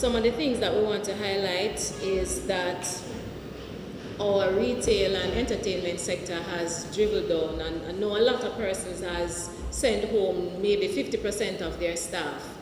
some of the things that we want to highlight is that our retail and entertainment sector has dribbled down, and I know a lot of persons has sent home maybe 50% of their staff.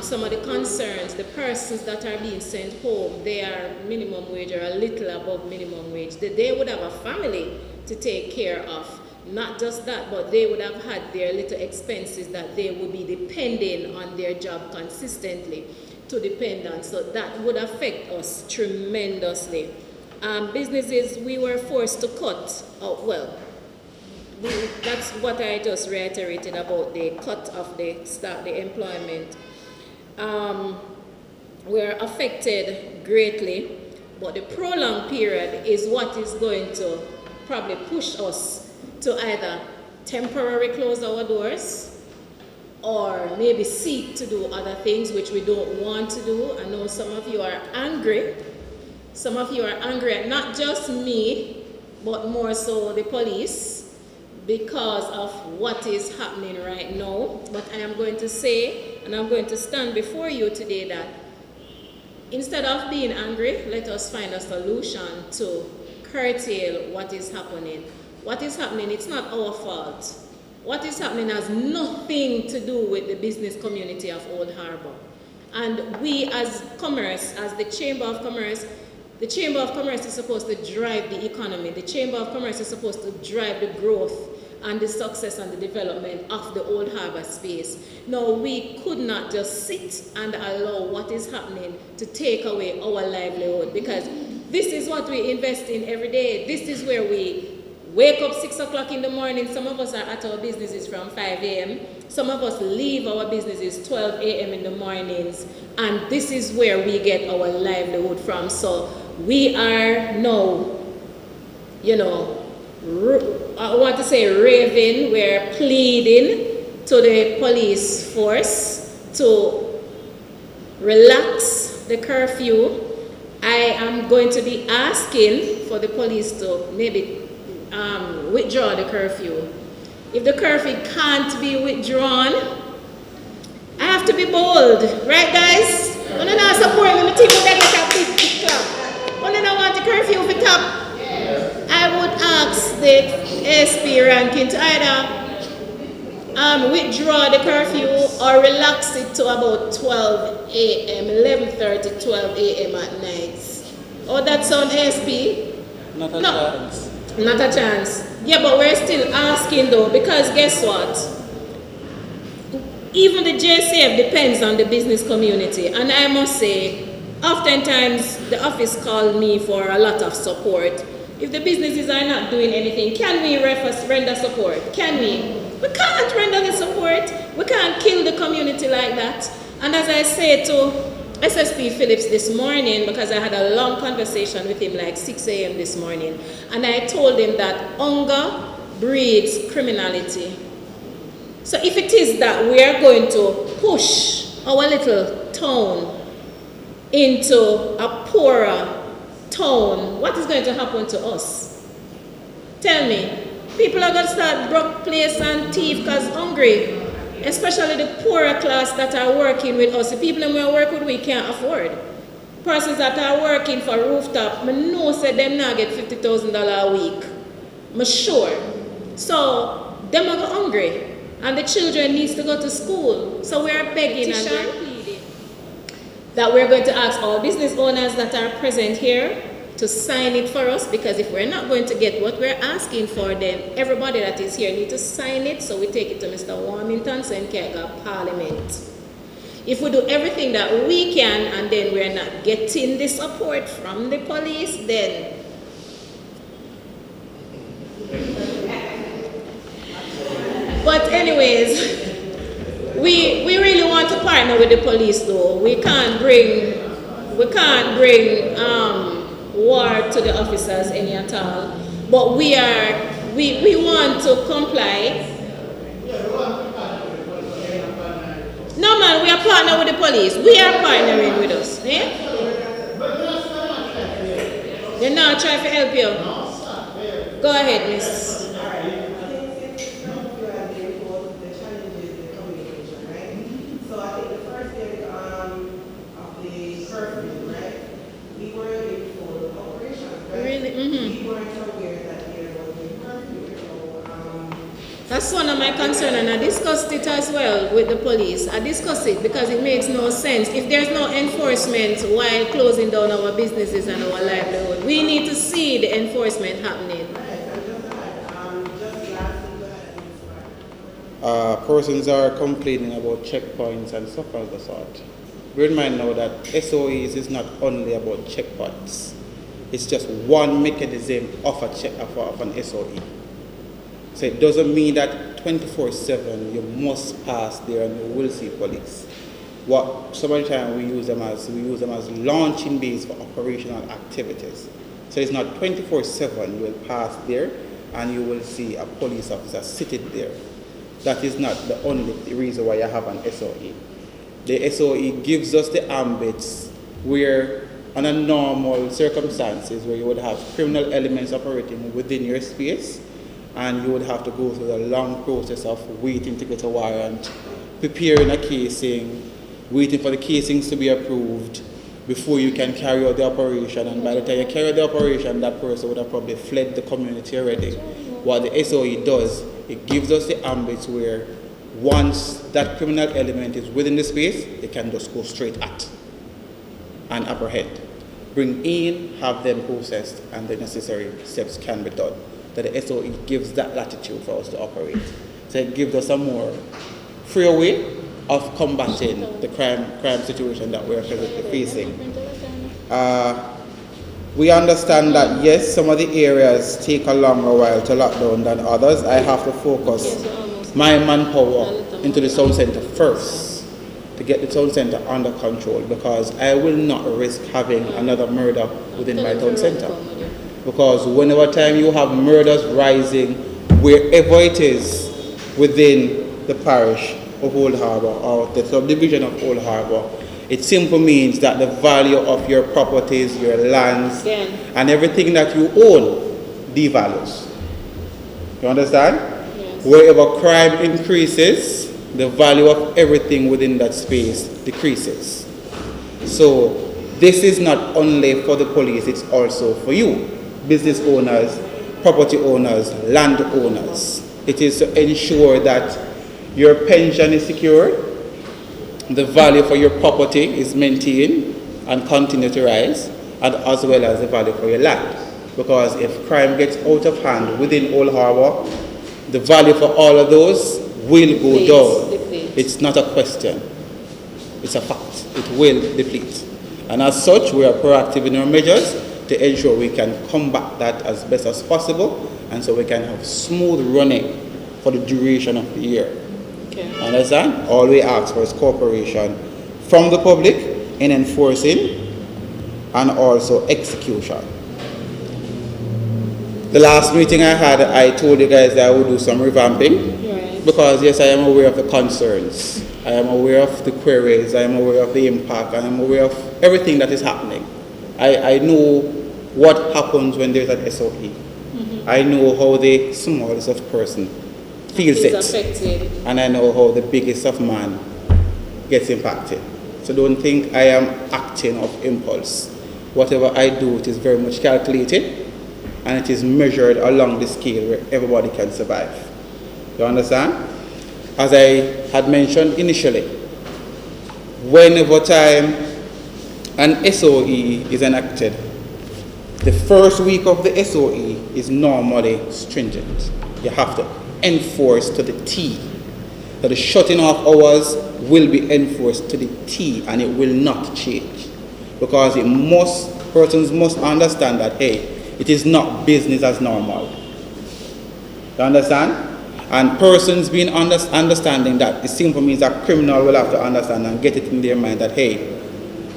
Some of the concerns, the persons that are being sent home, they are minimum wage or a little above minimum wage. They would have a family to take care of. Not just that, but they would have had their little expenses that they would be depending on their job consistently to depend on. So that would affect us tremendously. Businesses, we were forced to cut out, well, that's what I just reiterated about the cut of the staff, the employment. We're affected greatly, but the prolonged period is what is going to probably push us to either temporarily close our doors or maybe seek to do other things which we don't want to do. I know some of you are angry. Some of you are angry at not just me, but more so the police because of what is happening right now. But I am going to say, and I'm going to stand before you today, that instead of being angry, let us find a solution to curtail what is happening. What is happening, it's not our fault. What is happening has nothing to do with the business community of Old Harbour. And we as commerce, as the Chamber of Commerce is supposed to drive the economy. The Chamber of Commerce is supposed to drive the growth and the success and the development of the Old Harbour space. No, we could not just sit and allow what is happening to take away our livelihood, because this is what we invest in every day. This is where we wake up 6 o'clock in the morning. Some of us are at our businesses from 5 a.m. Some of us leave our businesses 12 a.m. in the mornings. And this is where we get our livelihood from. So we are now, I want to say raving, we're pleading to the police force to relax the curfew. I am going to be asking for the police to maybe withdraw the curfew. If the curfew can't be withdrawn, I have to be bold, right guys? When I not support me, I think we get a big club. When I want the curfew to top, I would ask the SP ranking to either withdraw the curfew or relax it to about 12 a.m., 11:30, 12 a.m. at night. Oh, that sound SP? Not a chance. Not a chance. Yeah, but we're still asking though, because guess what? Even the JCF depends on the business community. And I must say, oftentimes the office called me for a lot of support. If the businesses are not doing anything, can we render support? Can we? We can't render the support. We can't kill the community like that. And as I say to SSP Phillips this morning, because I had a long conversation with him like 6 a.m. this morning, and I told him that hunger breeds criminality. So if it is that we are going to push our little town into a poorer town, what is going to happen to us? Tell me. People are going to start broke place and thief because hungry. Especially the poorer class that are working with us. The people that we work with, we can't afford. Persons that are working for rooftop, I know say them now get $50,000 a week. I'm sure. So, them are hungry. And the children needs to go to school. So we are begging and we're pleading that we're going to ask all business owners that are present here to sign it for us, because if we're not going to get what we're asking for, then everybody that is here needs to sign it, so we take it to Mr. Warmington so he can go to Parliament. If we do everything that we can and then we're not getting the support from the police, then but anyways, we really want to partner with the police though. We can't bring war to the officers any at all, but we want to comply. No man, we are partnering with the police. We are partnering with us. Eh? They're not trying to help you. Go ahead, miss. So I think the first thing of the quite aware that there was a curfew, so That's one of my concerns, and I discussed it as well with the police. I discussed it because it makes no sense. If there's no enforcement while closing down our businesses and our livelihood, we need to see the enforcement happening. Persons are complaining about checkpoints and stuff of the sort. Bear in mind now that SOEs is not only about checkpoints. It's just one mechanism of an SOE. So it doesn't mean that 24/7 you must pass there and you will see police. What some of the time we use them as launching bays for operational activities. So it's not 24/7 you will pass there and you will see a police officer seated there. That is not the only reason why you have an SOE. The SOE gives us the ambits where, under normal circumstances, where you would have criminal elements operating within your space, and you would have to go through the long process of waiting to get a warrant, preparing a casing, waiting for the casings to be approved before you can carry out the operation. And by the time you carry out the operation, that person would have probably fled the community already. What the SOE does, it gives us the ambits where once that criminal element is within the space, it can just go straight at and apprehend. Bring in, have them processed, and the necessary steps can be done. That the SOE gives that latitude for us to operate. So it gives us a more freer way of combating the crime situation that we are presently facing. We understand that yes, some of the areas take a longer while to lock down than others. I have to focus my manpower into the town centre first to get the town centre under control, because I will not risk having another murder within my town centre. Because whenever time you have murders rising wherever it is within the parish of Old Harbour or the subdivision of Old Harbour, it simply means that the value of your properties, your lands, and everything that you own devalues. You understand? Yes. Wherever crime increases, the value of everything within that space decreases. So this is not only for the police, it's also for you, business owners, property owners, land owners. It is to ensure that your pension is secure, the value for your property is maintained and continue to rise, and as well as the value for your land. Because if crime gets out of hand within Old Harbour, the value for all of those will go down. It's not a question, it's a fact. It will deplete. And as such, we are proactive in our measures to ensure we can combat that as best as possible, and so we can have smooth running for the duration of the year. Okay. Understand? All we ask for is cooperation from the public in enforcing and also execution. The last meeting I had, I told you guys that I would do some revamping. Right. Because yes, I am aware of the concerns. I am aware of the queries. I am aware of the impact. I am aware of everything that is happening. I know what happens when there's an SOE. Mm-hmm. I know how the smallest of person feels it. Affected. And I know how the biggest of man gets impacted. So don't think I am acting of impulse. Whatever I do, it is very much calculated, and it is measured along the scale where everybody can survive. You understand? As I had mentioned initially, whenever time an SOE is enacted, the first week of the SOE is normally stringent. You have to enforce to the T. So the shutting off hours will be enforced to the T, and it will not change. Because persons must understand that, hey, it is not business as normal. You understand? And persons being understanding that, it simply means that criminal will have to understand and get it in their mind that, hey,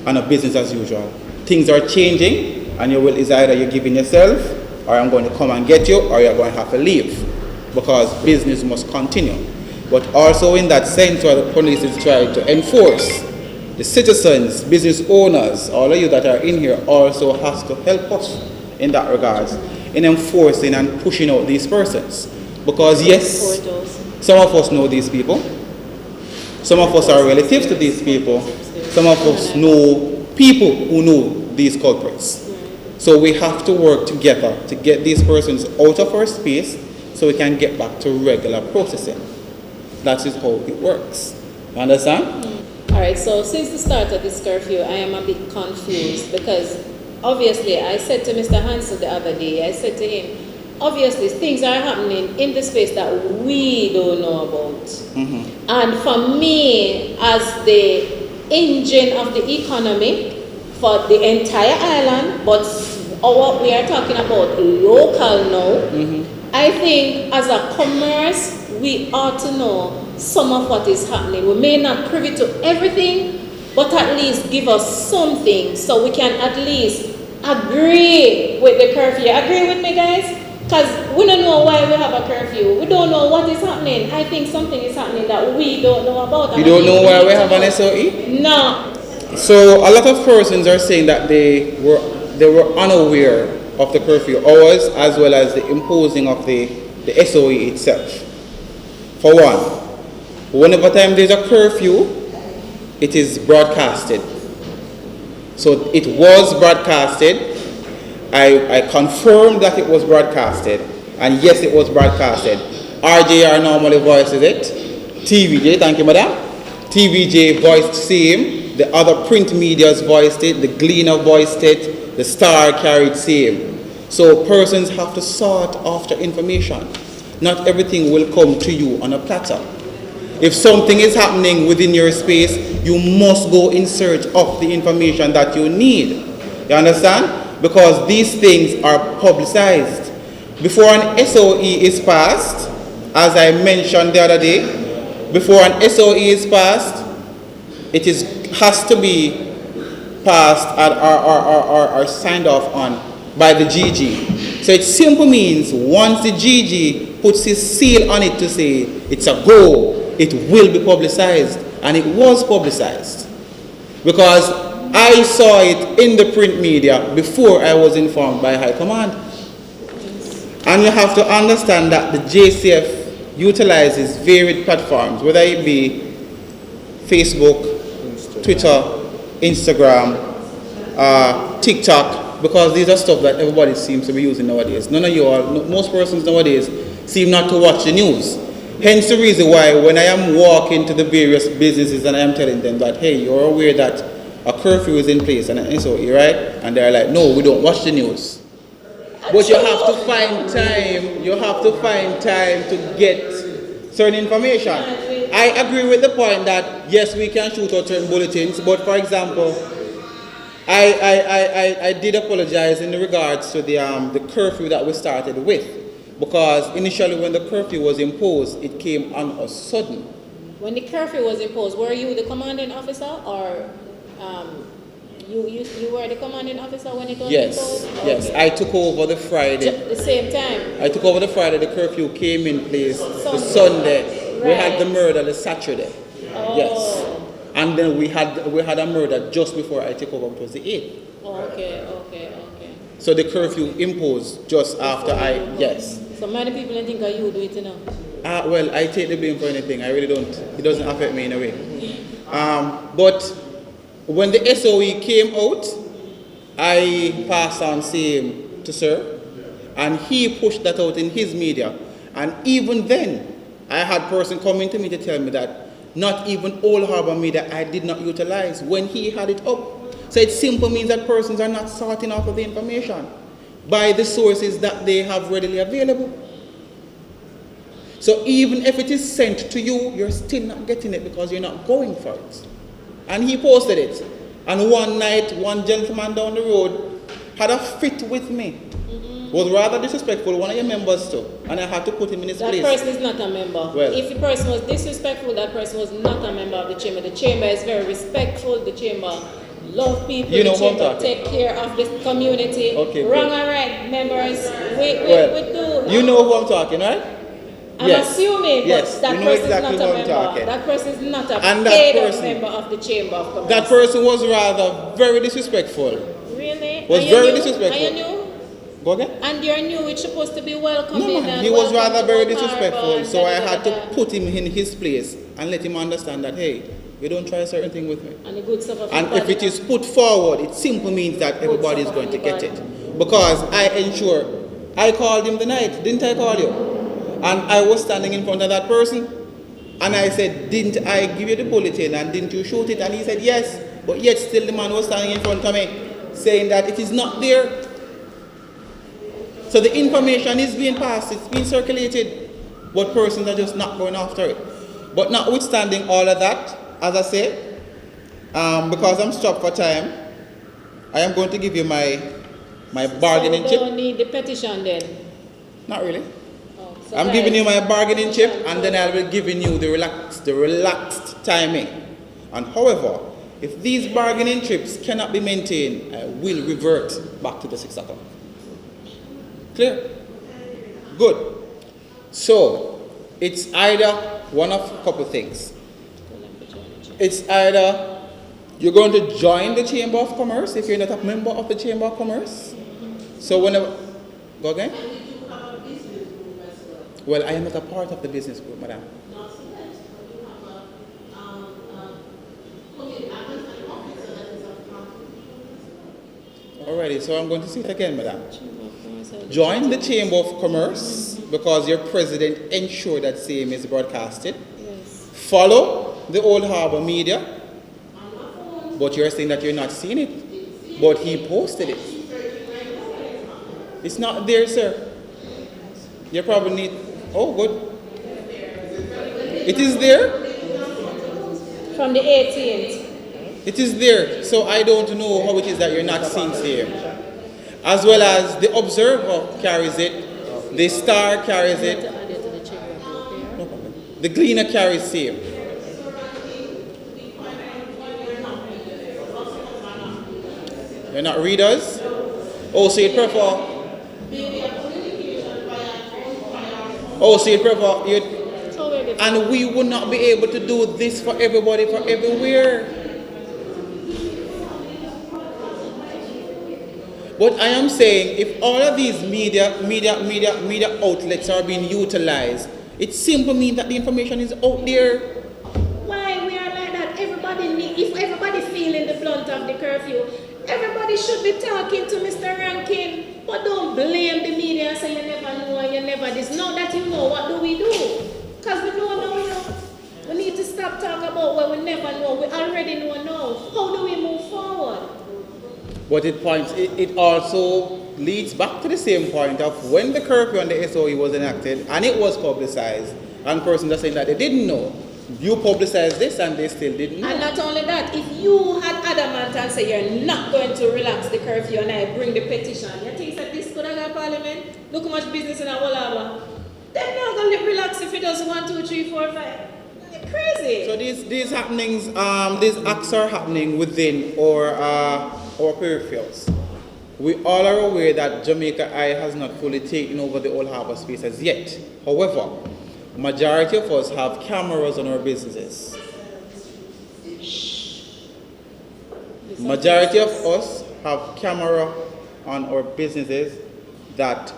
on a business as usual. Things are changing, and it's either you're giving yourself, or I'm going to come and get you, or you're going to have to leave. Because business must continue. But also in that sense where the police is trying to enforce, the citizens, business owners, all of you that are in here also has to help us in that regards, in enforcing and pushing out these persons. Because yes, some of us know these people, some of us are relatives to these people, some of us know people who know these culprits. So we have to work together to get these persons out of our space so we can get back to regular processing. That is how it works. You understand? All right, so since the start of this curfew, I am a bit confused because obviously I said to Mr. Hansel the other day, I said to him, obviously things are happening in the space that we don't know about. And for me, as the engine of the economy for the entire island, but what we are talking about local now, I think as a commerce, we ought to know some of what is happening. We may not privy to everything, but at least give us something so we can at least agree with the curfew. Agree with me, guys? Because we don't know why we have a curfew. We don't know what is happening. I think something is happening that we don't know about. You don't know why we have an SOE? No. So a lot of persons are saying that they were unaware of the curfew hours as well as the imposing of the SOE itself. For one, whenever time there's a curfew, it is broadcasted. So it was broadcasted. I confirmed that it was broadcasted, and yes, it was broadcasted. RJR normally voices it. TVJ, thank you, madam. TVJ voiced same. The other print medias voiced it. The Gleaner voiced it. The Star carried same. So persons have to sort after information. Not everything will come to you on a platter. If something is happening within your space, you must go in search of the information that you need. You understand? Because these things are publicized. Before an SOE is passed, as I mentioned the other day, before an SOE is passed, it has to be passed or signed off on by the GG. So it simply means once the GG puts his seal on it to say it's a go, it will be publicized, and it was publicized. Because I saw it in the print media before I was informed by High Command. And you have to understand that the JCF utilizes varied platforms, whether it be Facebook, Twitter, Instagram, TikTok, because these are stuff that everybody seems to be using nowadays. None of you all, most persons nowadays seem not to watch the news. Hence the reason why when I am walking to the various businesses and I am telling them that, hey, you're aware that a curfew is in place and an SOE, right? And they're like, no, we don't watch the news. But you have to find time, to get certain information. I agree with the point that, yes, we can shoot out certain bulletins, but for example, I did apologize in regards to the curfew that we started with, because initially when the curfew was imposed, it came on us sudden. When the curfew was imposed, were you the commanding officer, or you were the commanding officer when it was imposed? Yes, I took over the Friday. The same time? I took over the Friday, the curfew came in place the Sunday. Right. We had the murder the Saturday. Oh. Yes. And then we had a murder just before I took over, it was the 8th. Oh, okay. So the curfew imposed just after yes. So many people don't think that you do it, you know? Well, I take the blame for anything. I really don't. It doesn't affect me in a way. But when the SOE came out, I passed on same to sir, and he pushed that out in his media. And even then, I had person coming to me to tell me that not even Old Harbour media I did not utilize when he had it up. So it simply means that persons are not sorting out of the information by the sources that they have readily available. So even if it is sent to you, you're still not getting it because you're not going for it. And he posted it. And one night, one gentleman down the road had a fit with me. Was rather disrespectful, one of your members too. And I had to put him in his place. That person is not a member. Well, if the person was disrespectful, that person was not a member of the chamber. The chamber is very respectful. The chamber love people. You know the chamber take care of the community. Okay, wrong or right, members. We do. You know who I'm talking, right? I'm assuming, but that you know person exactly is not a who I'm member. talking. That person is not a And paid that person, member of the chamber of commerce. That person was rather very disrespectful. Really? Was very disrespectful. Are you new? Go again? And you're new, it's supposed to be welcoming. No, man, he was rather very disrespectul, so I had to put him in his place and let him understand that, hey, You don't try a certain thing with me. And the good stuff of And the if it is put forward, it simply means that everybody is going to get it. Because I called him the night, didn't I call you? And I was standing in front of that person, and I said, didn't I give you the bulletin and didn't you shoot it? And he said, yes, but yet still the man was standing in front of me, saying that it is not there. So the information is being passed, it's being circulated, but persons are just not going after it. But notwithstanding all of that, as I say, because I'm stopped for time, I am going to give you my bargaining chip. chip. You don't need the petition then? Not really. Oh, so I'm giving you my bargaining chip, and then I'll be giving you the relaxed timing. And however, if these bargaining chips cannot be maintained, I will revert back to the 6 o'clock. Clear? Good. So, it's either one of a couple things. It's either you're going to join the Chamber of Commerce if you're not a member of the Chamber of Commerce. So whenever, go again? Well, I am not a part of the business group, madam. Alrighty, so I'm going to say it again, madam. Join the Chamber of Commerce because your president ensured that same is broadcasted. Yes. Follow the Old Harbour media, but you're saying that you're not seeing it, but he posted it. It's not there, sir. You probably need, oh good. It is there? From the 18th. It is there, so I don't know how it is that you're not seeing it there. As well as the Observer carries it, the Star carries it, no problem. The Gleaner carries same. You're not readers? Oh, so you prefer? Oh, so you prefer? And we would not be able to do this for everybody, for everywhere. But I am saying, if all of these media outlets are being utilized, it simply means that the information is out there. Why we are like that? If everybody feeling the blunt of the curfew, everybody should be talking to Mr. Rankin. But don't blame the media and say you never know and you never this. Now that you know, what do we do? Because we know now, you know. We need to stop talking about what we never know. We already know now. How do we move forward? But it also leads back to the same point of when the curfew on the SOE was enacted and it was publicized, and persons are saying that they didn't know. You publicized this and they still didn't know. And not only that, if you had adamant and say you're not going to relax the curfew and I bring the petition, you think that this could have got parliament? Look how much business in Old Harbour. They're not going to relax if it does 1, 2, 3, 4, 5. You're crazy. So these happenings, these acts are happening within our peripherals. We all are aware that Jamaica Eye has not fully taken over the Old Harbour space as yet. However, majority of us have cameras on our businesses. Majority of us have camera on our businesses that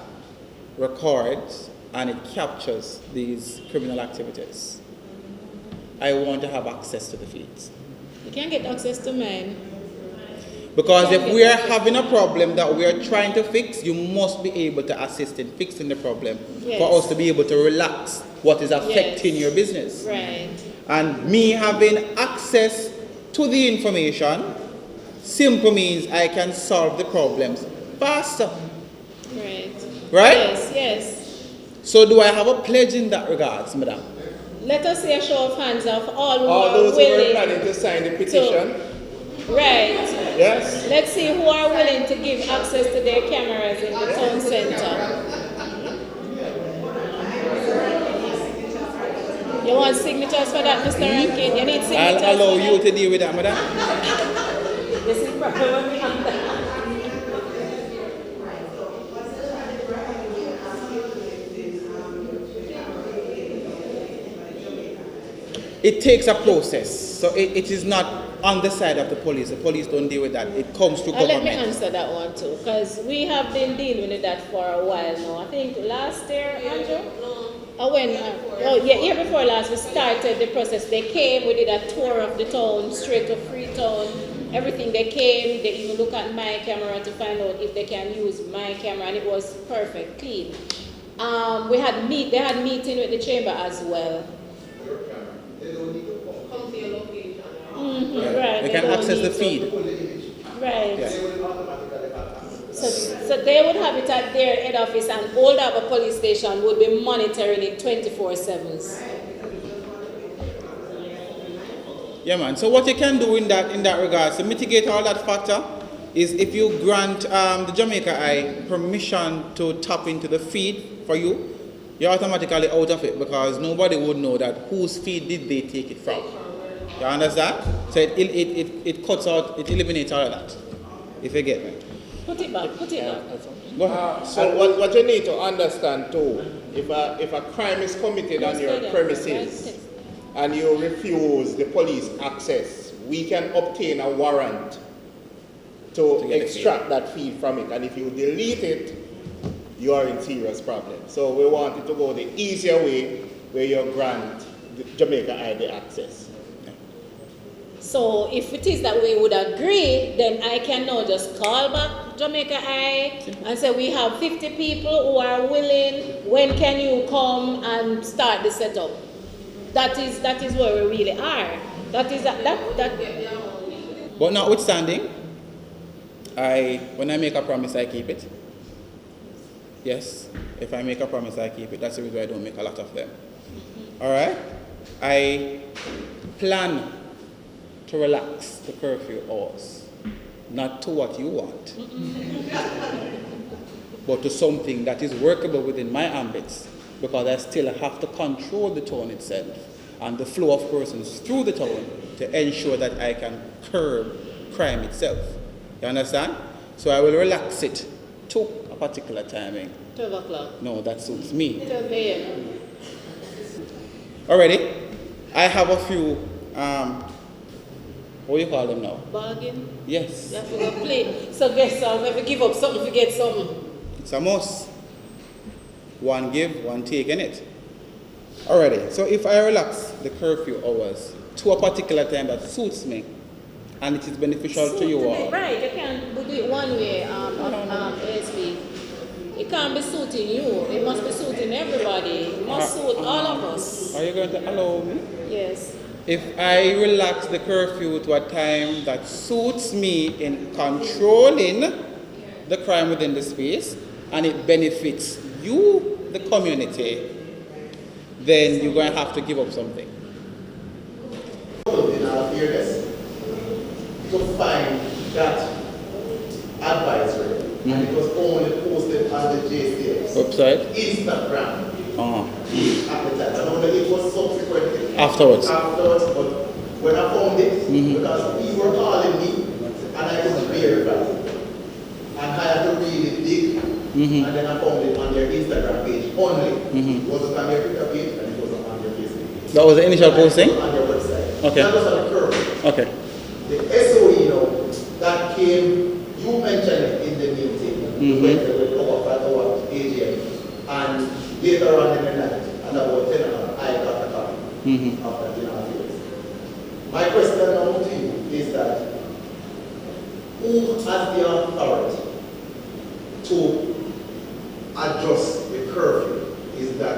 records and it captures these criminal activities. I want to have access to the feeds. You can't get access to mine. Because if we are having a problem that we are trying to fix, you must be able to assist in fixing the problem for us to be able to relax what is affecting your business. Right. And me having access to the information simply means I can solve the problems faster. Right. Right? Yes, yes. So do I have a pledge in that regards, madam? Let us see a show of hands of all who all are those willing who are planning to sign the petition. Right. Yes. Let's see who are willing to give access to their cameras in the town center. You want signatures for that, Mr. Rankin? You need signatures. I'll allow you to deal with that, madam. This is proper when we have that. It takes a process, so it is not on the side of the police. The police don't deal with that. It comes to government. Let me answer that one too, because we have been dealing with that for a while now. I think last year, Andrew? Year before last, we started the process. They came, we did a tour of the town, straight to Freetown. Everything they came, they even look at my camera to find out if they can use my camera, and it was perfect, clean. They had meeting with the chamber as well. They don't need to come to your location. Right. They can access the feed. Right. Yeah. They will automatically have access. So they would have it at their head office, and Old Harbour police station would be monitoring it 24/7. Yeah, man. So what you can do in that regards to mitigate all that factor is if you grant the Jamaica Eye permission to tap into the feed for you, you're automatically out of it because nobody would know that whose feed did they take it from. You understand? So it cuts out, it eliminates all of that. If you get me. Put it back. Go ahead. So what you need to understand too, if a crime is committed on your premises and you refuse the police access, we can obtain a warrant to extract that feed from it. And if you delete it, you are in serious problem. So we wanted to go the easier way where you grant the Jamaica Eye the access. So if it is that we would agree, then I can now just call back Jamaica Eye and say we have 50 people who are willing. When can you come and start the setup? That is where we really are. That. But notwithstanding, when I make a promise, I keep it. Yes, if I make a promise, I keep it. That's the reason I don't make a lot of them. All right? I plan to relax the curfew hours, not to what you want, but to something that is workable within my ambits, because I still have to control the town itself and the flow of persons through the town to ensure that I can curb crime itself. You understand? So I will relax it to a particular timing. 12 o'clock. No, that suits me. 12 a.m. Already, I have a few, what do you call them now? Bargain. Yes. You have to go play. So guess what? If you give up something, forget something. It's a must. One give, one take, innit? Alrighty, so if I relax the curfew hours to a particular time that suits me, and it is beneficial to you all. Right, you can't do it one way, ASP. It can't be suiting you. It must be suiting everybody. It must suit all of us. Are you going to allow me? Yes. If I relax the curfew to a time that suits me in controlling the crime within the space, and it benefits you, the community, then you're going to have to give up something. In our fairness, to find that advisory, and it was only posted on the JCS Website? Instagram Uh-huh. at the time. I know that it was subsequently Afterwards. but when I found it, because people were calling me and I couldn't verify, and I had to really dig, and then I found it on their Instagram page only. It wasn't on their Twitter page, and it wasn't on their Facebook page. That was the initial posting? On their website. Okay. That was on the curve. Okay. The SOE now, that came, you mentioned it in the meeting, when they were our AGM, and later on in the night, at about 10 o'clock, I got a copy after dinner affairs. My question now to you is that, who has the authority to adjust the curfew? Is that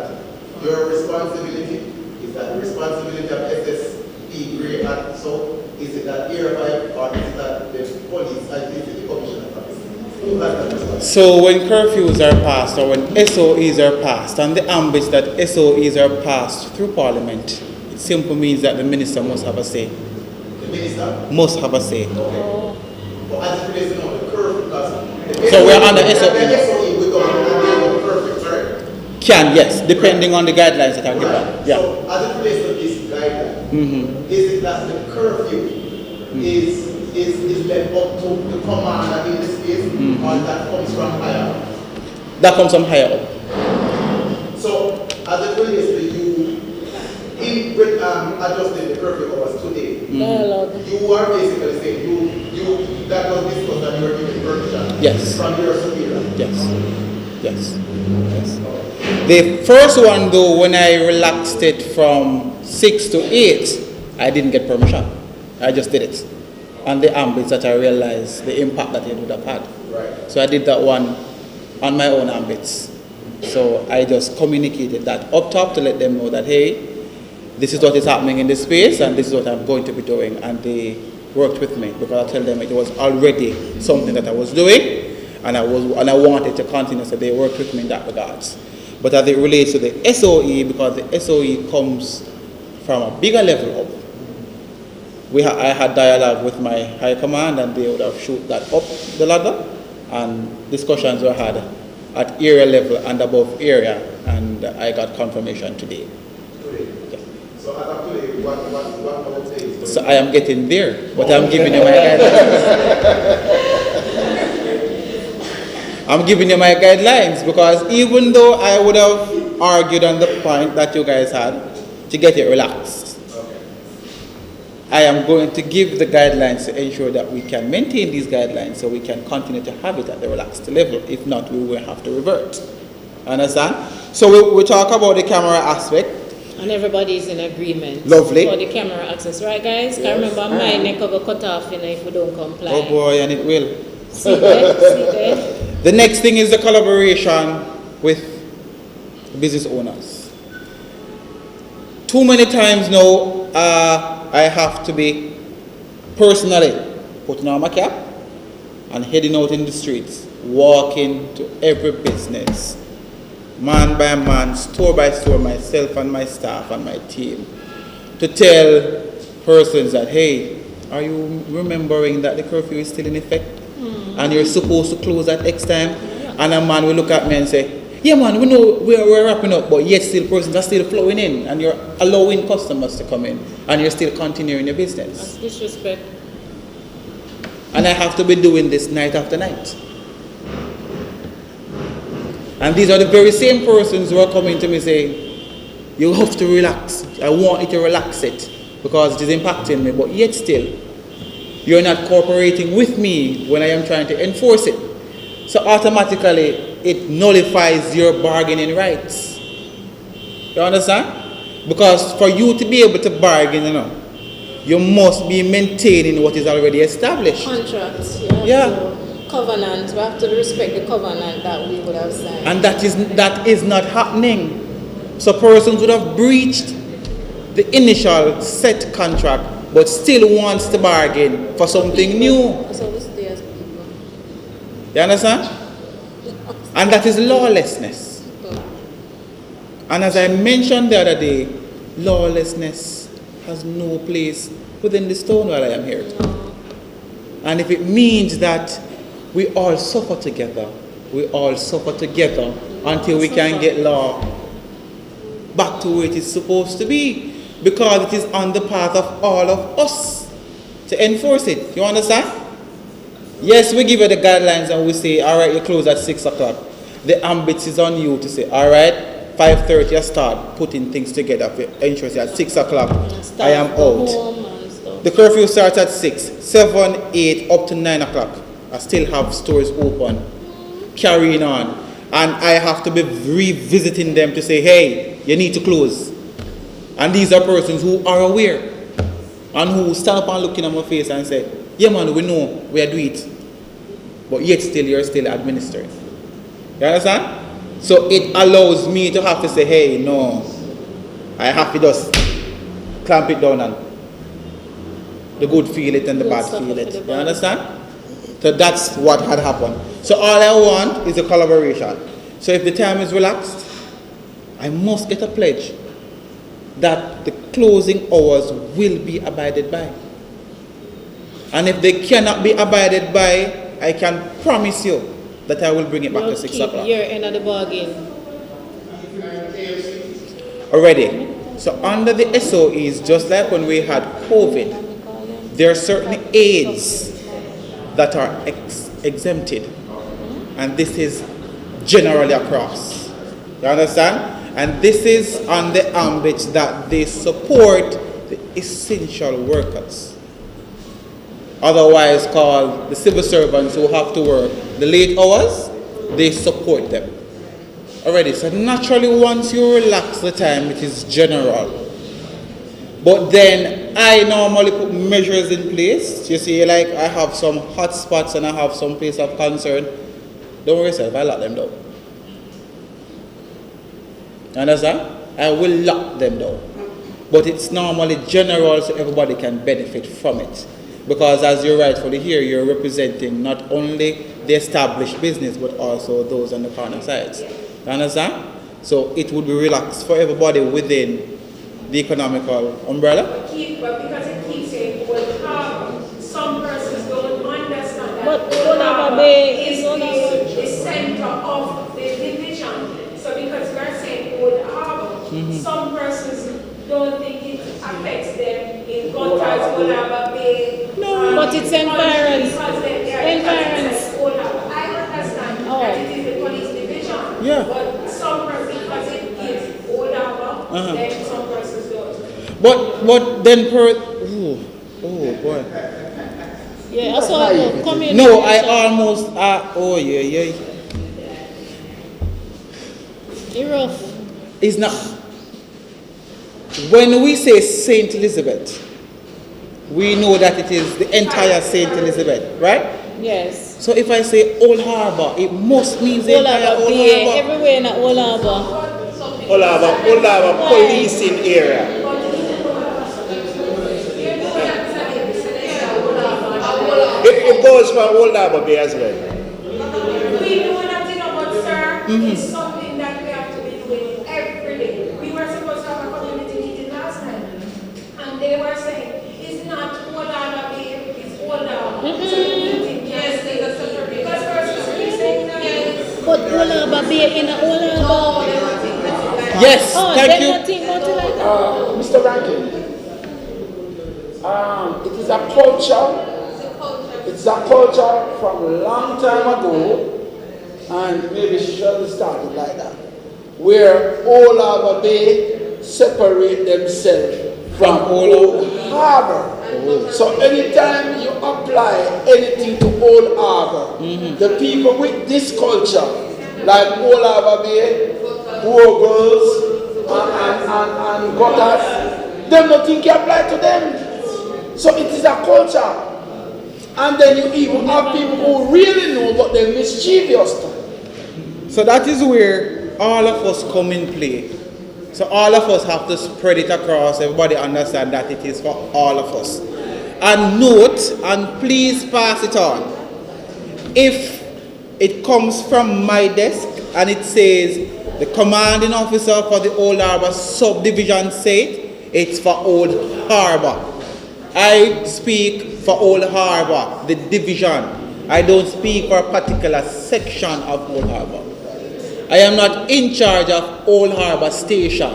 your responsibility? Is that the responsibility of SSP Grey Act? So is it that REID, or is it that the police, and is it the commissioner office? Who has that responsibility? So when curfews are passed or when SOEs are passed, and the ambits that SOEs are passed through Parliament, it simply means that the minister must have a say. The minister? Must have a say. Okay. But as it relates to the curfew, because So we're under SOE. The SOE we don't have curfew, correct? Can, yes, depending on the guidelines that are given. Yeah. So as it relates to this guideline, is it that the curfew is led up to the commander in this case, or that comes from higher up? That comes from higher up. So as it relates to you, with adjusting the curfew hours today, you are basically saying that was discussed and you were given permission Yes. from your superior. Yes. Yes. Yes. The first one though, when I relaxed it from 6 to 8, I didn't get permission. I just did it. And the ambits that I realized the impact that it would have had. Right. So I did that one on my own ambits. So I just communicated that up top to let them know that, hey, this is what is happening in this space and this is what I'm going to be doing. And they worked with me because I told them it was already something that I was doing and I wanted to continue, so they worked with me in that regards. But as it relates to the SOE, because the SOE comes from a bigger level up, I had dialogue with my high command and they would have shoot that up the ladder, and discussions were had at area level and above area, and I got confirmation today. Yeah. So as of today, what I would say is... So I am getting there, but I'm giving you my guidelines. I'm giving you my guidelines because even though I would have argued on the point that you guys had to get it relaxed, I am going to give the guidelines to ensure that we can maintain these guidelines so we can continue to have it at the relaxed level. If not, we will have to revert. Understand? So we talk about the camera aspect. And everybody is in agreement. Lovely. For the camera access, right guys? Yes. Remember my neck will cut off if we don't comply. Oh boy, and it will. See there? See there? The next thing is the collaboration with business owners. Too many times now, I have to be personally putting on my cap and heading out in the streets, walking to every business, man by man, store by store, myself and my staff and my team, to tell persons that, hey, are you remembering that the curfew is still in effect? And you're supposed to close at X time? And a man will look at me and say, yeah man, we know we're wrapping up, but yet still persons are still flowing in and you're allowing customers to come in and you're still continuing your business. That's disrespect. And I have to be doing this night after night. And these are the very same persons who are coming to me saying, you have to relax. I want you to relax it because it is impacting me, but yet still, you're not cooperating with me when I am trying to enforce it. So automatically, it nullifies your bargaining rights. You understand? Because for you to be able to bargain, you must be maintaining what is already established. Contracts, covenant. We have to respect the covenant that we would have signed. And that is not happening. So persons would have breached the initial set contract, but still wants to bargain for something new. You understand? And that is lawlessness. And as I mentioned the other day, lawlessness has no place within this town while I am here. And if it means that we all suffer together until we can get law back to where it is supposed to be, because it is on the path of all of us to enforce it. You understand? Yes, we give you the guidelines and we say, all right, you close at 6 o'clock. The ambit is on you to say, all right, 5:30 you start putting things together. Ensure at 6 o'clock I am out. The curfew starts at 6, 7, 8, up to 9 o'clock. I still have stores open, carrying on. And I have to be revisiting them to say, hey, you need to close. And these are persons who are aware and who stand up and looking at my face and say, yeah man, we know, we are doing it. But yet still, you're still administering. You understand? So it allows me to have to say, hey, no, I have to just clamp it down and the good feel it and the bad feel it. You understand? So that's what had happened. So all I want is a collaboration. So if the time is relaxed, I must get a pledge that the closing hours will be abided by. And if they cannot be abided by, I can promise you that I will bring it back to 6 o'clock. Your end of the bargain. Already. So under the SOEs, just like when we had COVID, there are certain aids that are exempted. And this is generally across. You understand? And this is on the ambit that they support the essential workers. Otherwise called the civil servants who have to work the late hours, they support them. Already, so naturally once you relax the time, it is general. But then I normally put measures in place. You see, like I have some hot spots and I have some place of concern. Don't worry yourself, I lock them down. Understand? I will lock them down. But it's normally general so everybody can benefit from it. Because as you rightfully hear, you're representing not only the established business but also those on the corner sides. You understand? So it would be relaxed for everybody within the economical umbrella. But because it keeps saying Old Harbour, some persons don't understand that But Old Harbour is Old Harbour. the center of the division. So because we are saying Old Harbour, some persons don't think it affects them in Gutters, Old Harbour Bay. No, but it's environs. Because they are Environs. Old Harbour. I understand that it is the police division. Yeah. But some persons, because it is Old Harbour, then some persons don't. But then oh boy. Yeah, I saw it. No, I almost oh yeah. You're rough. It's not. When we say Saint Elizabeth, we know that it is the entire Saint Elizabeth, right? Yes. So if I say Old Harbour, it must mean the Old entire Harbour, Old yeah, Harbour. everywhere in Old Harbour. Old Harbour policing area. It goes for Old Harbour Bay as well. We know nothing about, sir. It's something that we have to be doing every day. We were supposed to have a community meeting last time, and they were saying it's not Old Harbour Bay, it's Old Harbour. So the meeting yes, they got separate. Because first we saying yes. But Old Harbour Bay in Old Harbour. Yes, thank you. Nothing about it like that. Mr. Rankin, it is a culture. It's a culture from a long time ago, and maybe she should have started like that, where Old Harbour Bay separate themselves from Old Harbour. So anytime you apply anything to Old Harbour, the people with this culture, like Old Harbour Bay, Burgos, and Gutters, them nothing can apply to them. So it is a culture. And then you even have people who really know what they're mischievous to. So that is where all of us come in play. So all of us have to spread it across. Everybody understand that it is for all of us. And note, and please pass it on. If it comes from my desk and it says the commanding officer for the Old Harbour subdivision said it's for Old Harbour. I speak for Old Harbour, the division. I don't speak for a particular section of Old Harbour. I am not in charge of Old Harbour Station.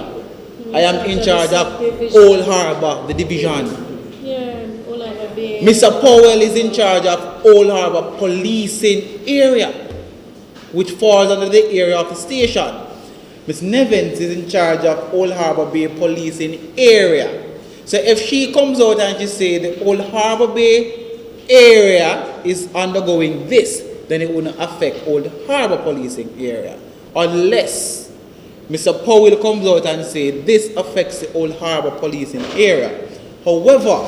I am in charge of Old Harbour, the division. Yeah, Old Harbour Bay. Mr. Powell is in charge of Old Harbour Policing Area, which falls under the area of the station. Ms. Nevins is in charge of Old Harbour Bay Policing Area. So if she comes out and she says the Old Harbour Bay area is undergoing this, then it wouldn't affect Old Harbour Policing Area. Unless Mr. Powell comes out and says this affects the Old Harbour Policing Area. However,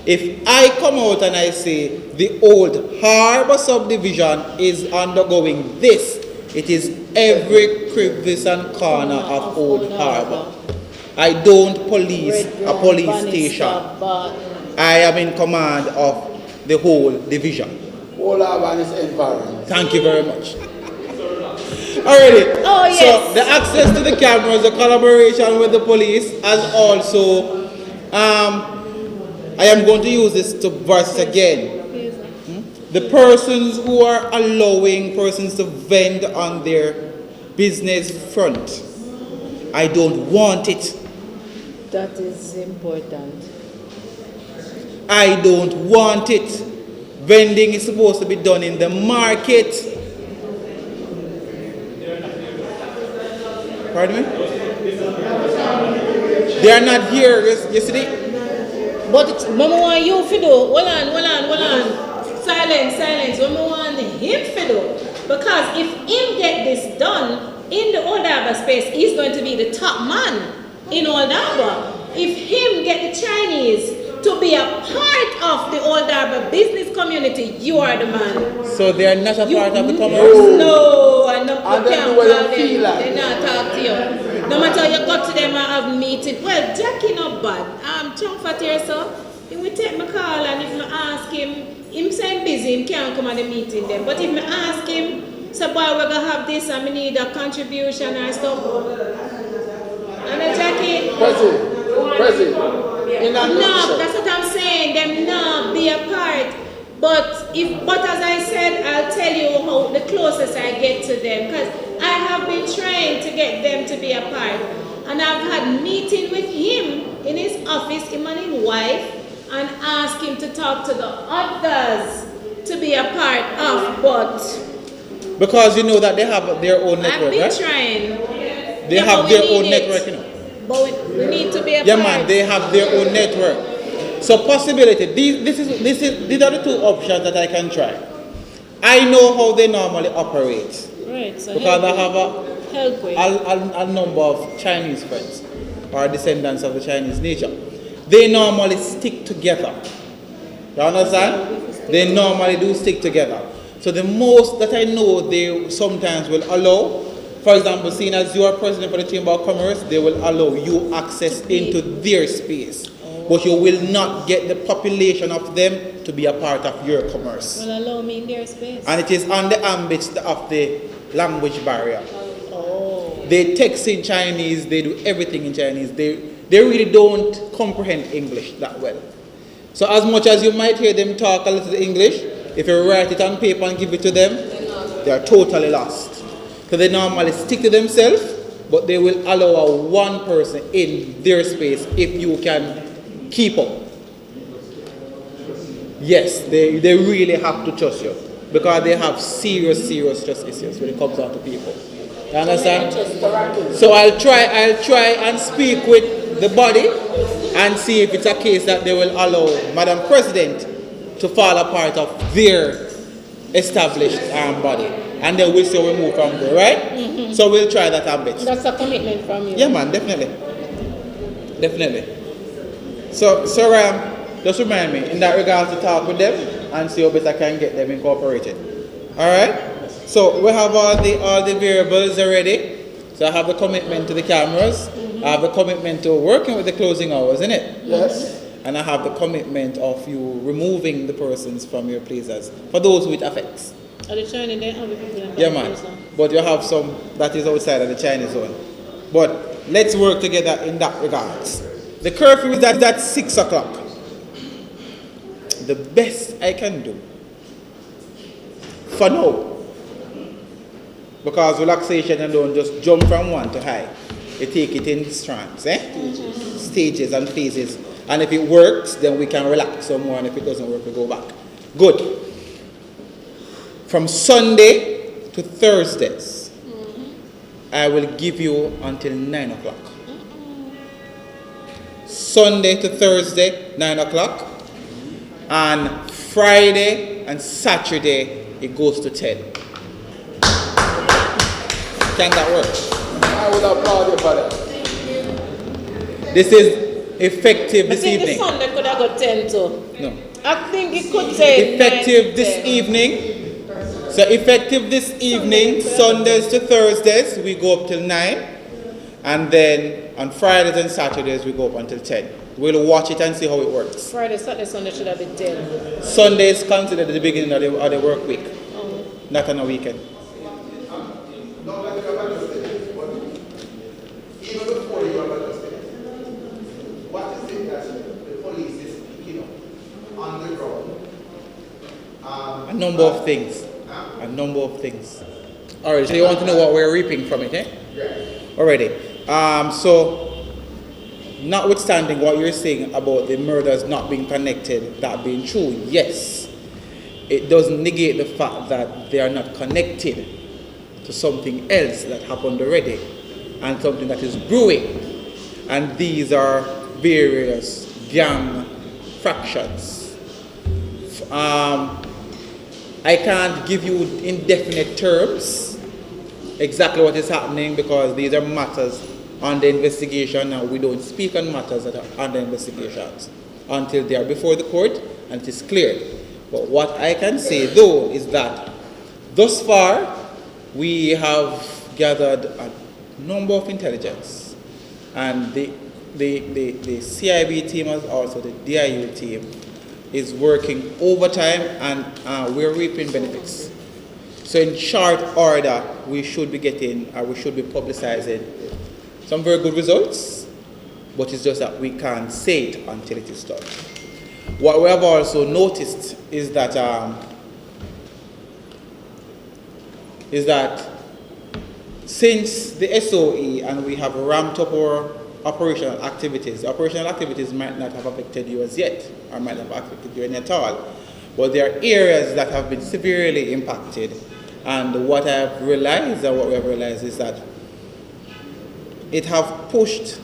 if I come out and I say the Old Harbour subdivision is undergoing this, it is every crevice and corner of Old Harbour. I don't police a police station. I am in command of the whole division. Old Harbour is environment. Thank you very much. Alrighty. Oh, yes. So the access to the cameras, the collaboration with the police, and also I am going to use this to verse again. The persons who are allowing persons to vend on their business front, I don't want it. That is important. I don't want it. Vending is supposed to be done in the market. Pardon me? They are not here yesterday. But Mama want you to do. Hold on. Silence. What I want him to do. Because if him get this done, in the Old Harbour space, he's going to be the top man in Old Harbour. If him get the Chinese to be a part of the Old Harbour business community, you are the man. So they are not a part of the commerce? No, and no, you can't call them. Like. They not talk to you. No matter how you go to them and have meeting. Well, Jackie not bad. Chunk Fat here, so he will take my call, and if I ask him say busy, he can't come at the meeting then. But if I ask him, so boy, we're gonna have this and we need a contribution or stuff. And Jackie. President. No, that's what I'm saying. Them not be a part. But as I said, I'll tell you how the closest I get to them, because I have been trying to get them to be a part. And I've had meeting with him in his office, him and his wife, and ask him to talk to the others to be a part of, but because you know that they have their own network, I've been right? trying. They have their own network, you know. But we need to be a Yeah, part. man, they have their own network. So possibility. These are the two options that I can try. I know how they normally operate. Right. So Because I have help a number of Chinese friends or descendants of the Chinese nature. They normally stick together. You understand? They normally do stick together. So the most that I know they sometimes will allow, for example, seeing as you are president for the Chamber of Commerce, they will allow you access into their space. But you will not get the population of them to be a part of your commerce. Will allow me in their space. And it is on the ambit of the language barrier. Oh. They text in Chinese, they do everything in Chinese. They really don't comprehend English that well. So as much as you might hear them talk a little English, if you write it on paper and give it to them, they are totally lost. So they normally stick to themselves, but they will allow one person in their space if you can keep up. Yes, they really have to trust you because they have serious trust issues when it comes down to people. You understand? So I'll try and speak with the body and see if it's a case that they will allow Madam President to fall a part of their established body. And then we'll see how we move from there, right? Mm-hmm. So we'll try that a bit. That's a commitment from you. Yeah, man, definitely. So Ram, just remind me, in that regard, to talk with them and see how best I can get them incorporated. Alright? So we have all the variables already. So I have the commitment to the cameras. Mm-hmm. I have the commitment to working with the closing hours, isn't it? Yes. And I have the commitment of you removing the persons from your places for those who it affects. Are they Chinese there? How many people in Yeah, man. But you have some that is outside of the Chinese zone. But let's work together in that regards. The curfew is at 6 o'clock. The best I can do for now, because relaxation and don't just jump from one to high. You take it in strands, stages and phases. And if it works, then we can relax some more, and if it doesn't work, we go back. Good. From Sunday to Thursdays, I will give you until 9 o'clock. Sunday to Thursday, 9 o'clock. And Friday and Saturday, it goes to 10. Can that work? I would applaud you for that. This is effective this evening. I think the Sunday could have got 10 too. No. I think it could say Effective this evening. So effective this evening, Sundays to Thursdays, we go up till 9. And then on Fridays and Saturdays, we go up until 10. We'll watch it and see how it works. Friday, Saturday, Sunday should have been 10. Sunday is considered the beginning of the work week, not on a weekend. Not like you have adjusted, but even before you have adjusted, what is it that the police is picking up on the ground? A number of things. A number of things. Alright, so you want to know what we're reaping from it, eh? Yeah. Already. So, notwithstanding what you're saying about the murders not being connected, that being true, yes, it doesn't negate the fact that they are not connected to something else that happened already and something that is brewing. And these are various gang fractions. I can't give you indefinite terms exactly what is happening because these are matters under investigation and we don't speak on matters that are under investigations until they are before the court and it is clear. But what I can say though is that thus far we have gathered a number of intelligence and the CIB team as also the DIU team is working overtime and we're reaping benefits. So in short order, we should be getting, we should be publicizing some very good results, but it's just that we can't say it until it is done. What we have also noticed is that since the SOE and we have ramped up our operational activities, the operational activities might not have affected you as yet, or might not have affected you at all, but there are areas that have been severely impacted. And what I've realized, and what we have realized is that it have pushed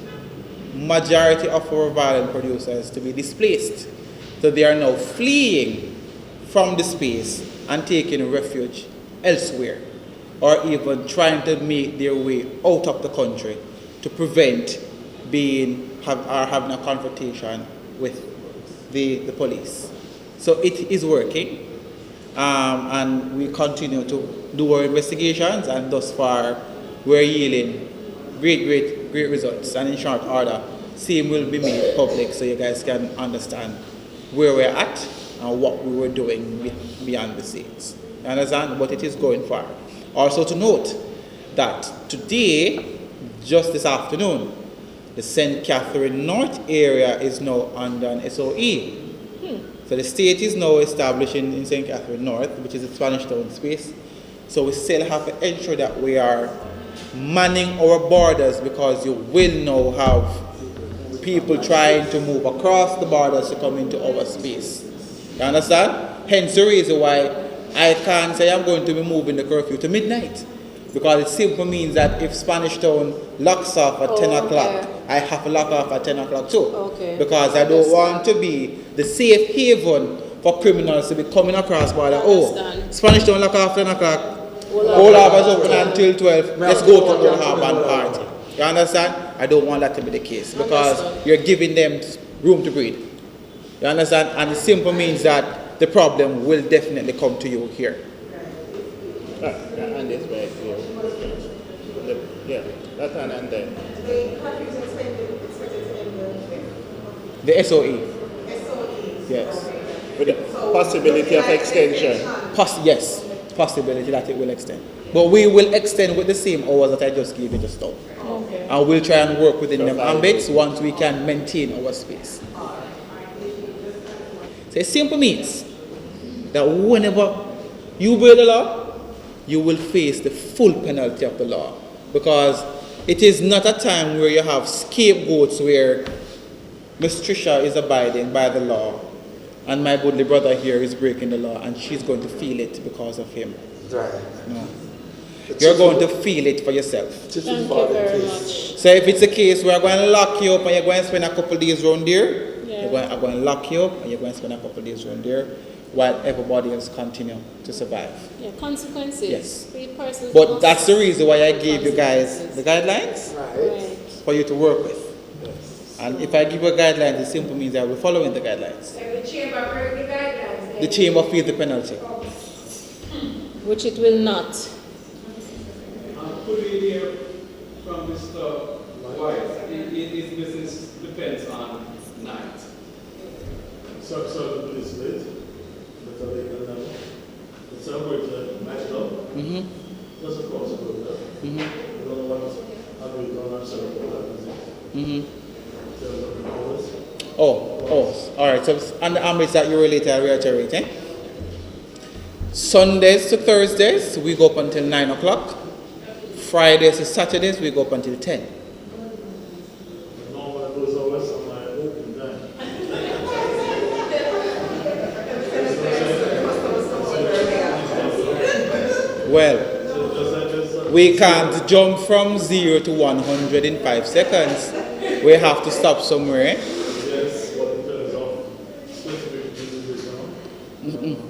majority of our violent producers to be displaced. So they are now fleeing from the space and taking refuge elsewhere, or even trying to make their way out of the country to prevent having a confrontation with the police. So it is working. And we continue to do our investigations, and thus far we're yielding great results. And in short order, same will be made public so you guys can understand where we're at and what we were doing beyond the scenes. You understand? But it is going far. Also to note that today, just this afternoon, the St. Catherine North area is now under an SOE. So the state is now established in St. Catherine North, which is a Spanish town space. So we still have to ensure that we are manning our borders because you will now have people trying to move across the borders to come into our space. You understand? Hence the reason why I can't say I'm going to be moving the curfew to midnight. Because it simply means that if Spanish Town locks off at 10 o'clock, I have to lock off at 10 o'clock too. Okay. Because I don't want to be the safe haven for criminals to be coming across border. Oh, Spanish Town lock off 10 o'clock. Old Harbour is open until 12. Let's go to Old Harbour and party. You understand? I don't want that to be the case because you're giving them room to breathe. You understand? And it simply means that the problem will definitely come to you here. And it's very clear. Yeah, that one and then. The SOE. Yes. With the possibility of extension. Yes, possibility that it will extend. But we will extend with the same hours that I just gave you just now. Okay. And we'll try and work within them ambits once we can maintain our space. So it simply means that whenever you break the law, you will face the full penalty of the law. Because it is not a time where you have scapegoats where Miss TREACHA is abiding by the law and my goodly brother here is breaking the law and she's going to feel it because of him. Right. No. You're going to feel it for yourself. Thank you very much. So if it's a case where I'm going to lock you up and you're going to spend a couple of days around there, I'm going to lock you up and you're going to spend a couple of days around there while everybody else continue to survive. Yeah, consequences. Yes. But that's the reason why I gave you guys the guidelines for you to work with. Yes. And if I give you guidelines, it simply means that we're following the guidelines. The chamber break the guidelines. The chamber feels the penalty. Which it will not. Could we hear from Mr. White? His business depends on night. So the police late. That's how they can know. It's somewhere to match it up. That's of course a good enough. You don't know what have you done or so all right. So on the ambits that you relate, I reiterate. Sundays to Thursdays, we go up until 9 o'clock. Fridays to Saturdays, we go up until 10. Well, we can't jump from 0 to 100 in 5 seconds. We have to stop somewhere.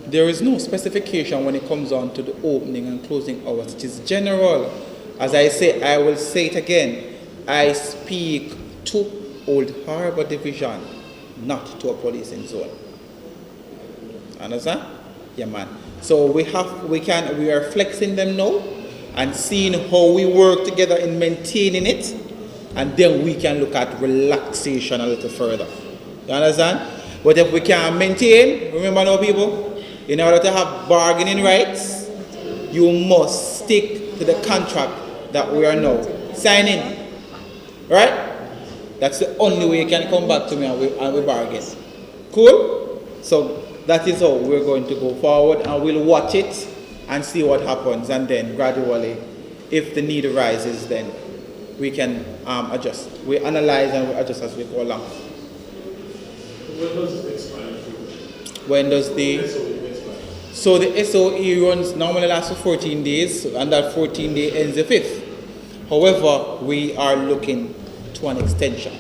There is no specification when it comes on to the opening and closing hours. It is general. As I say, I will say it again. I speak to Old Harbour Division, not to a policing zone. Understand? Yeah, man. So we are flexing them now and seeing how we work together in maintaining it, and then we can look at relaxation a little further. You understand? But if we can't maintain, remember now people, in order to have bargaining rights, you must stick to the contract that we are now signing. Right? That's the only way you can come back to me and we bargain. Cool? So that is how we're going to go forward, and we'll watch it and see what happens, and then gradually, if the need arises, then we can adjust. We analyze and we adjust as we go along. When does it expire? When does the SOE expire? So the SOE runs normally lasts for 14 days, and that 14 day ends the 5th. However, we are looking to an extension.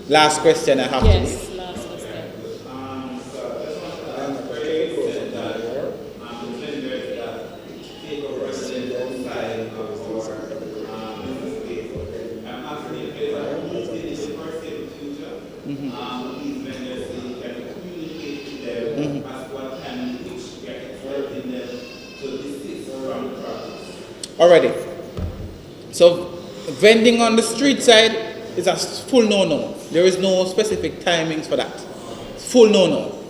Last question I have to make. Yes, last question. Already. So vending on the street side is a full no-no. There is no specific timings for that. Full no-no.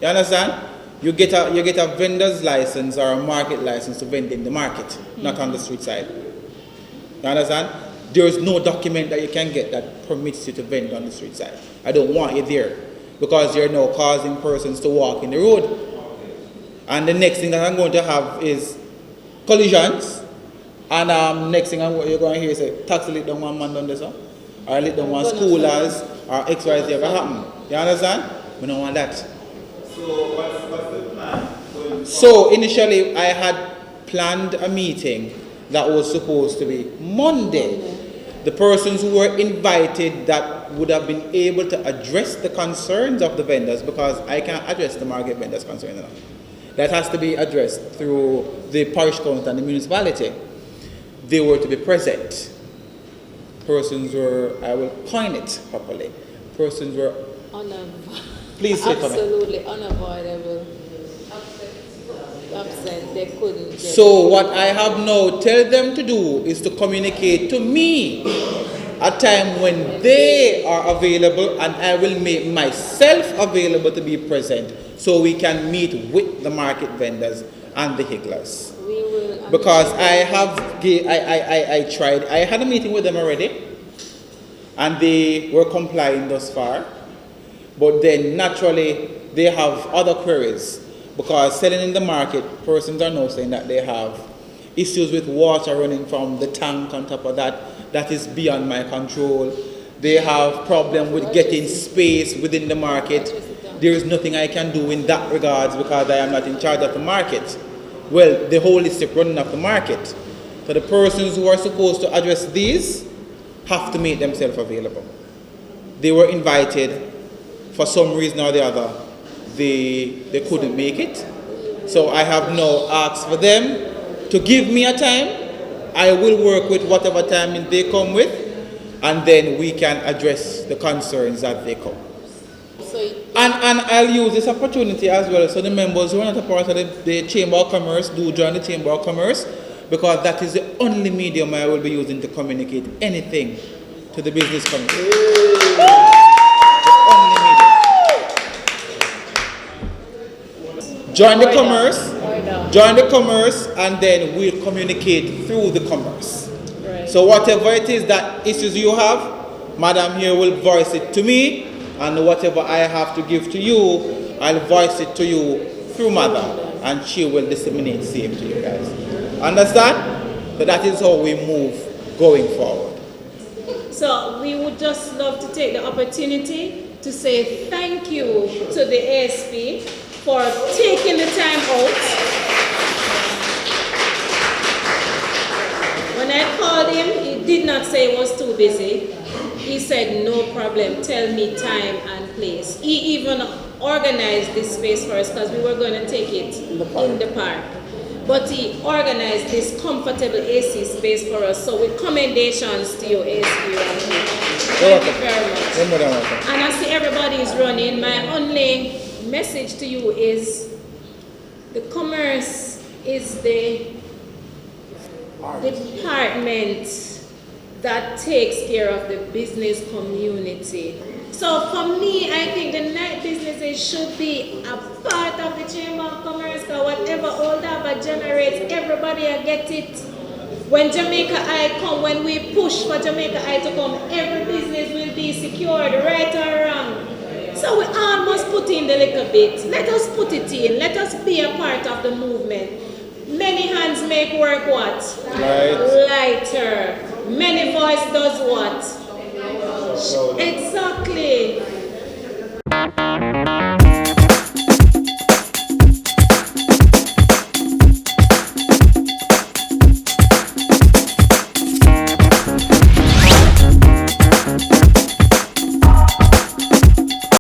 You understand? You get a vendor's license or a market license to vend in the market, not on the street side. You understand? There is no document that you can get that permits you to vend on the street side. I don't want you there because you're now causing persons to walk in the road. And the next thing that I'm going to have is collisions. And next thing you're going to hear is a taxi lit down one man down this one, or lit down one schoolers, or XYZ ever happen. You understand? We don't want that. So what's the plan? So initially I had planned a meeting that was supposed to be Monday. The persons who were invited that would have been able to address the concerns of the vendors, because I can't address the market vendors' concerns enough. That has to be addressed through the parish council and the municipality. They were to be present. Persons were, I will coin it properly, persons were please say absolutely unavoidable. Absent. They couldn't. So what I have now tell them to do is to communicate to me a time when they are available, and I will make myself available to be present so we can meet with the market vendors and the higglers. Because I tried, I had a meeting with them already, and they were complying thus far, but then naturally they have other queries, because selling in the market, persons are now saying that they have issues with water running from the tank on top of that is beyond my control. They have problem with getting space within the market. There is nothing I can do in that regards because I am not in charge of the market. Well, the holistic running of the market. So the persons who are supposed to address these have to make themselves available. They were invited, for some reason or the other, they couldn't make it. So I have now asked for them to give me a time. I will work with whatever time they come with, and then we can address the concerns that they come. And I'll use this opportunity as well, so the members who are not a part of the Chamber of Commerce do join the Chamber of Commerce, because that is the only medium I will be using to communicate anything to the business community. The only medium. Join the commerce, and then we'll communicate through the commerce. Right. So whatever it is that issues you have, Madam here will voice it to me, and whatever I have to give to you, I'll voice it to you through Madam, and she will disseminate same to you guys. Understand? So that is how we move going forward. So we would just love to take the opportunity to say thank you to the ASP for taking the time out. When I called him, he did not say he was too busy. He said, no problem, tell me time and place. He even organized this space for us because we were going to take it in the park. but he organized this comfortable AC space for us. So with commendations to you, AC. Thank you very much. And I see everybody is running. My only message to you is the commerce is the department that takes care of the business community. So for me, I think the night businesses should be a part of the Chamber of Commerce, because whatever Old Harbour generates, everybody will get it. When Jamaica Eye come, when we push for Jamaica Eye to come, every business will be secured, right or wrong. So we all must put in the little bit. Let us put it in. Let us be a part of the movement. Many hands make work what? Lighter. Many voice does what? Exactly.